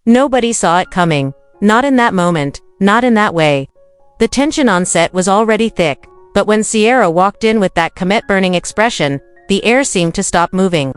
Nobody saw it coming. Not in that moment, not in that way. The tension on set was already thick, but when Sierra walked in with that comet-burning expression, the air seemed to stop moving.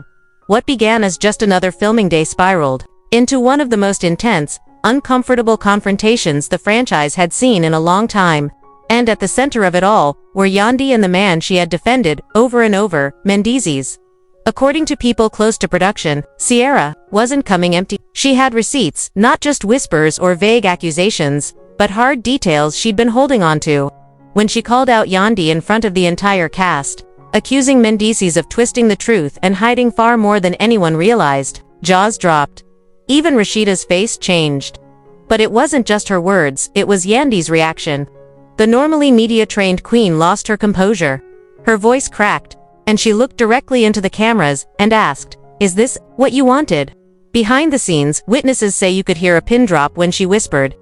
What began as just another filming day spiraled into one of the most intense, uncomfortable confrontations the franchise had seen in a long time. And at the center of it all were Yandy and the man she had defended over and over, Mendeecees. According to people close to production, Sierra wasn't coming empty. She had receipts, not just whispers or vague accusations, but hard details she'd been holding on to. When she called out Yandy in front of the entire cast, accusing Mendeecees of twisting the truth and hiding far more than anyone realized, jaws dropped. Even Rashida's face changed. But it wasn't just her words, it was Yandy's reaction. The normally media-trained queen lost her composure. Her voice cracked, and she looked directly into the cameras and asked, "Is this what you wanted?" Behind the scenes, witnesses say you could hear a pin drop when she whispered,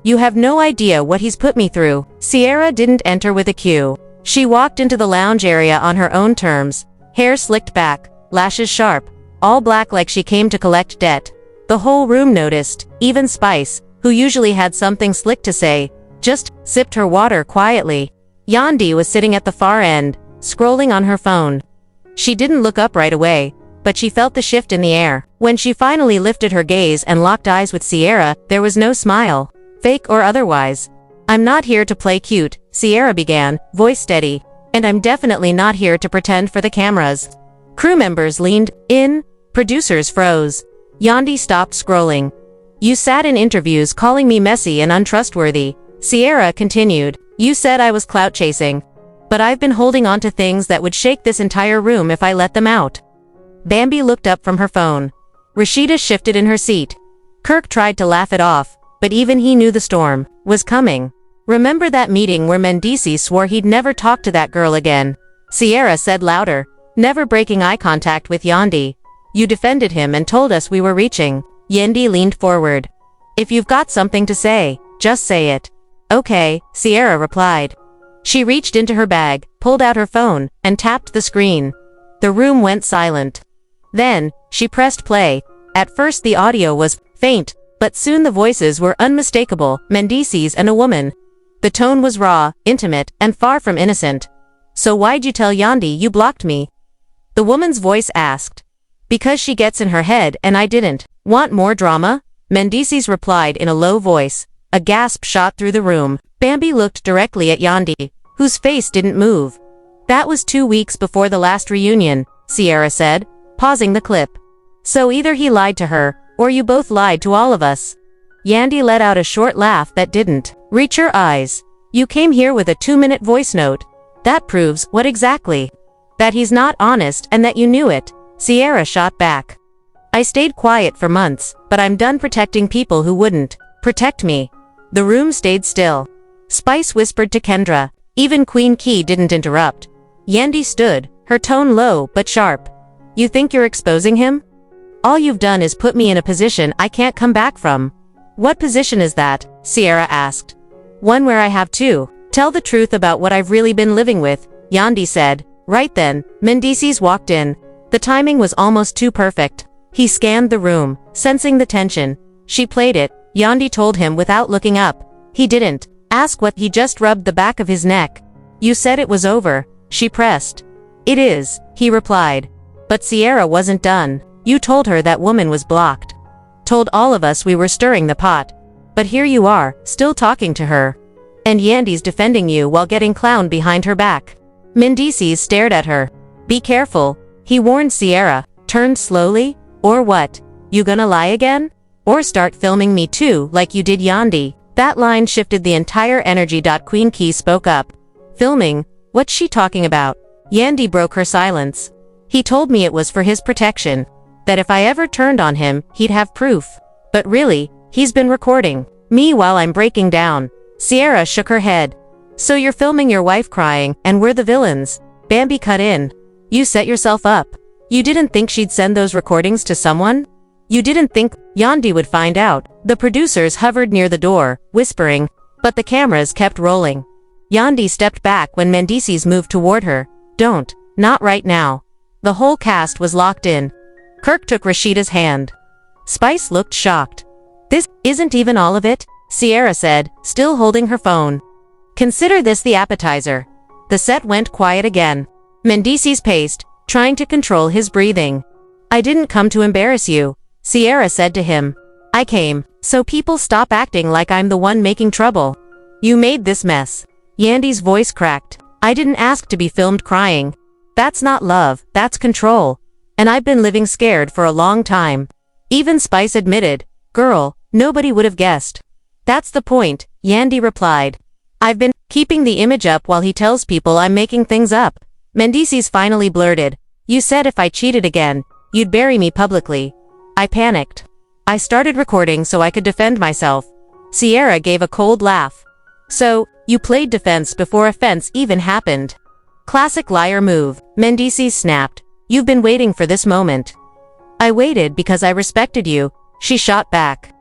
"You have no idea what he's put me through." Sierra didn't enter with a cue. She walked into the lounge area on her own terms, hair slicked back, lashes sharp, all black like she came to collect debt. The whole room noticed, even Spice, who usually had something slick to say, just sipped her water quietly. Yandy was sitting at the far end, scrolling on her phone. She didn't look up right away, but she felt the shift in the air. When she finally lifted her gaze and locked eyes with Sierra, there was no smile, fake or otherwise. "I'm not here to play cute," Sierra began, voice steady. "And I'm definitely not here to pretend for the cameras." Crew members leaned in, producers froze. Yandy stopped scrolling. "You sat in interviews calling me messy and untrustworthy," Sierra continued. "You said I was clout chasing. But I've been holding on to things that would shake this entire room if I let them out." Bambi looked up from her phone. Rashida shifted in her seat. Kirk tried to laugh it off, but even he knew the storm was coming. "Remember that meeting where Mendeecees swore he'd never talk to that girl again?" Sierra said louder, never breaking eye contact with Yandy. "You defended him and told us we were reaching." Yandy leaned forward. "If you've got something to say, just say it." "Okay," Sierra replied. She reached into her bag, pulled out her phone, and tapped the screen. The room went silent. Then, she pressed play. At first the audio was faint, but soon the voices were unmistakable, Mendeecees and a woman. The tone was raw, intimate, and far from innocent. "So why'd you tell Yandy you blocked me?" The woman's voice asked. "Because she gets in her head and I didn't." "Want more drama?" Mendeecees replied in a low voice. A gasp shot through the room. Bambi looked directly at Yandy, whose face didn't move. "That was 2 weeks before the last reunion," Sierra said, pausing the clip. "So either he lied to her, or you both lied to all of us." Yandy let out a short laugh that didn't reach her eyes. "You came here with a 2-minute voice note. That proves what exactly?" "That he's not honest and that you knew it," Sierra shot back. "I stayed quiet for months, but I'm done protecting people who wouldn't protect me." The room stayed still. Spice whispered to Kendra. Even Queen Key didn't interrupt. Yandy stood, her tone low but sharp. "You think you're exposing him? All you've done is put me in a position I can't come back from." "What position is that?" Sierra asked. "One where I have to tell the truth about what I've really been living with," Yandy said. Right then, Mendeecees walked in. The timing was almost too perfect. He scanned the room, sensing the tension. "She played it," Yandy told him without looking up. "He didn't ask what." He just rubbed the back of his neck. "You said it was over," she pressed. "It is," he replied. "But Sierra wasn't done. You told her that woman was blocked. Told all of us we were stirring the pot. But here you are, still talking to her. And Yandy's defending you while getting clowned behind her back." Mendeecees stared at her. "Be careful," he warned Sierra. "Turned slowly? Or what? You gonna lie again? Or start filming me too like you did Yandy?" That line shifted the entire energy. Queen Key spoke up. "Filming? What's she talking about?" Yandy broke her silence. "He told me it was for his protection. That if I ever turned on him, he'd have proof. But really, he's been recording me while I'm breaking down." Sierra shook her head. "So you're filming your wife crying, and we're the villains?" Bambi cut in. "You set yourself up. You didn't think she'd send those recordings to someone? You didn't think Yandy would find out?" The producers hovered near the door, whispering, but the cameras kept rolling. Yandy stepped back when Mendeecees moved toward her. "Don't. Not right now." The whole cast was locked in. Kirk took Rashida's hand. Spice looked shocked. This isn't even all of it, Sierra said, still holding her phone. Consider this the appetizer. The set went quiet again. Mendeecees paced, trying to control his breathing. I didn't come to embarrass you, Sierra said to him. I came, so people stop acting like I'm the one making trouble. You made this mess. Yandy's voice cracked. I didn't ask to be filmed crying. That's not love, that's control. And I've been living scared for a long time. Even Spice admitted, girl, nobody would have guessed. That's the point, Yandy replied. I've been keeping the image up while he tells people I'm making things up. Mendeecees finally blurted. You said if I cheated again, you'd bury me publicly. I panicked. I started recording so I could defend myself. Sierra gave a cold laugh. So, you played defense before offense even happened. Classic liar move, Mendeecees snapped. You've been waiting for this moment. I waited because I respected you, she shot back.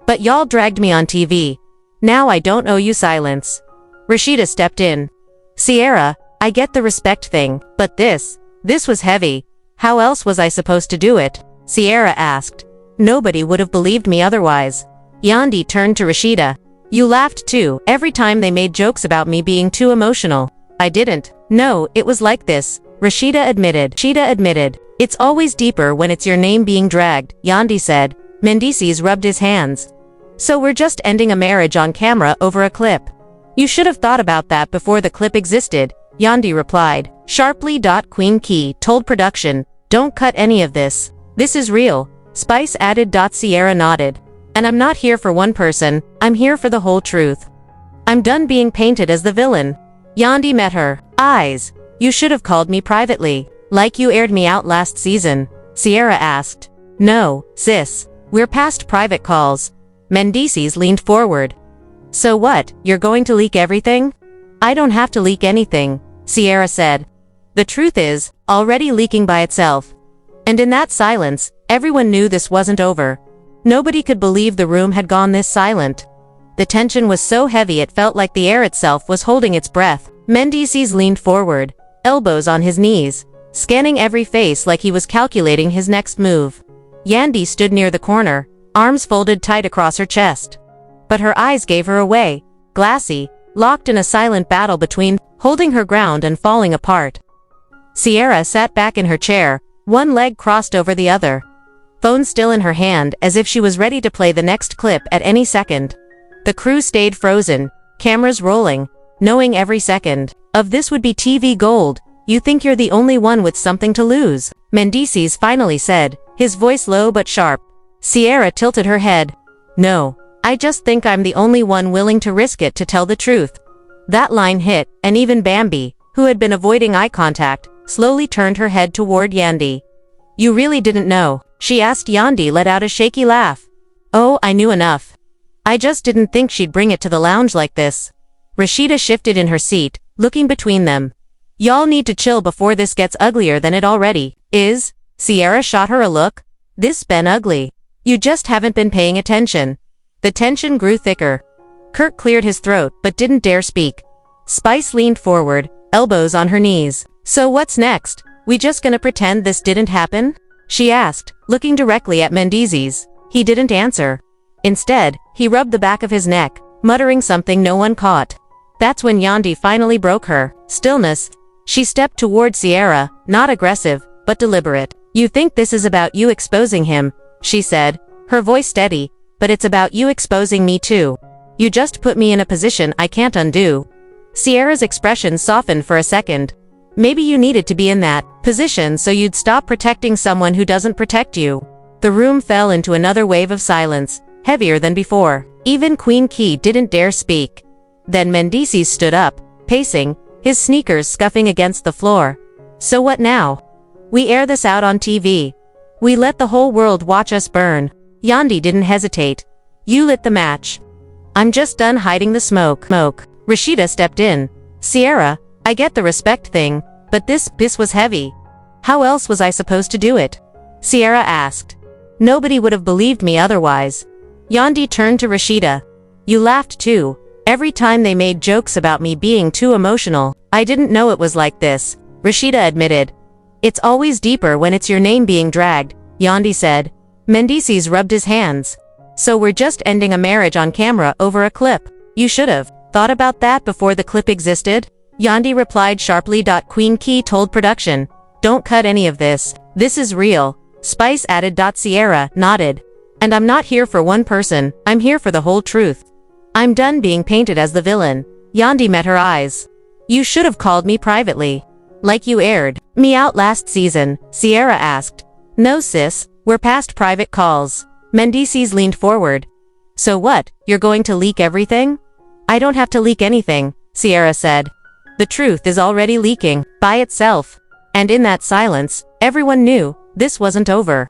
But y'all dragged me on TV. Now I don't owe you silence. Rashida stepped in. Sierra, I get the respect thing, but this was heavy. How else was I supposed to do it? Sierra asked. Nobody would have believed me otherwise. Yandy turned to Rashida. You laughed too, every time they made jokes about me being too emotional. I didn't. No, it was like this, Rashida admitted. It's always deeper when it's your name being dragged, Yandy said. Mendeecees rubbed his hands. So we're just ending a marriage on camera over a clip. You should have thought about that before the clip existed, Yandy replied. Sharply. Queen Key told production, don't cut any of this. This is real, Spice added. Sierra nodded. And I'm not here for one person, I'm here for the whole truth. I'm done being painted as the villain. Yandy met her eyes. You should have called me privately, like you aired me out last season, Sierra asked. No, sis, we're past private calls. Mendeecees leaned forward. So what, you're going to leak everything? I don't have to leak anything, Sierra said. The truth is, already leaking by itself. And in that silence, everyone knew this wasn't over. Nobody could believe the room had gone this silent. The tension was so heavy it felt like the air itself was holding its breath. Mendeecees leaned forward, elbows on his knees, scanning every face like he was calculating his next move. Yandy stood near the corner, arms folded tight across her chest. But her eyes gave her away, glassy, locked in a silent battle between holding her ground and falling apart. Sierra sat back in her chair, one leg crossed over the other. Phone still in her hand as if she was ready to play the next clip at any second. The crew stayed frozen, cameras rolling, knowing every second of this would be TV gold. You think you're the only one with something to lose, Mendeecees finally said, his voice low but sharp. Sierra tilted her head. No, I just think I'm the only one willing to risk it to tell the truth. That line hit, and even Bambi, who had been avoiding eye contact, slowly turned her head toward Yandy. You really didn't know? She asked. Yandy let out a shaky laugh. Oh, I knew enough. I just didn't think she'd bring it to the lounge like this. Rashida shifted in her seat, looking between them. Y'all need to chill before this gets uglier than it already is. Sierra shot her a look. This been ugly. You just haven't been paying attention. The tension grew thicker. Kurt cleared his throat but didn't dare speak. Spice leaned forward, elbows on her knees. So what's next? We just gonna pretend this didn't happen? She asked, looking directly at Mendeecees. He didn't answer. Instead, he rubbed the back of his neck, muttering something no one caught. That's when Yandy finally broke her stillness. She stepped toward Sierra, not aggressive, but deliberate. You think this is about you exposing him, she said, her voice steady, but it's about you exposing me too. You just put me in a position I can't undo. Sierra's expression softened for a second. Maybe you needed to be in that position so you'd stop protecting someone who doesn't protect you. The room fell into another wave of silence, heavier than before. Even Queen Key didn't dare speak. Then Mendeecees stood up, pacing, his sneakers scuffing against the floor. So what now? We air this out on TV. We let the whole world watch us burn. Yandy didn't hesitate. You lit the match. I'm just done hiding the smoke. Rashida stepped in. Sierra, I get the respect thing, but this was heavy. How else was I supposed to do it? Sierra asked. Nobody would have believed me otherwise. Yandy turned to Rashida. You laughed too. Every time they made jokes about me being too emotional. I didn't know it was like this, Rashida admitted. It's always deeper when it's your name being dragged, Yandy said. Mendeecees rubbed his hands. So we're just ending a marriage on camera over a clip. You should've thought about that before the clip existed? Yandy replied sharply. Queen Key told production, "Don't cut any of this. This is real." Spice added. Sierra nodded. "And I'm not here for one person, I'm here for the whole truth. I'm done being painted as the villain." Yandy met her eyes. "You should have called me privately. Like you aired me out last season," Sierra asked. "No sis, we're past private calls." Mendeecees leaned forward. "So what, you're going to leak everything?" "I don't have to leak anything," Sierra said. "The truth is already leaking by itself." And in that silence, everyone knew this wasn't over.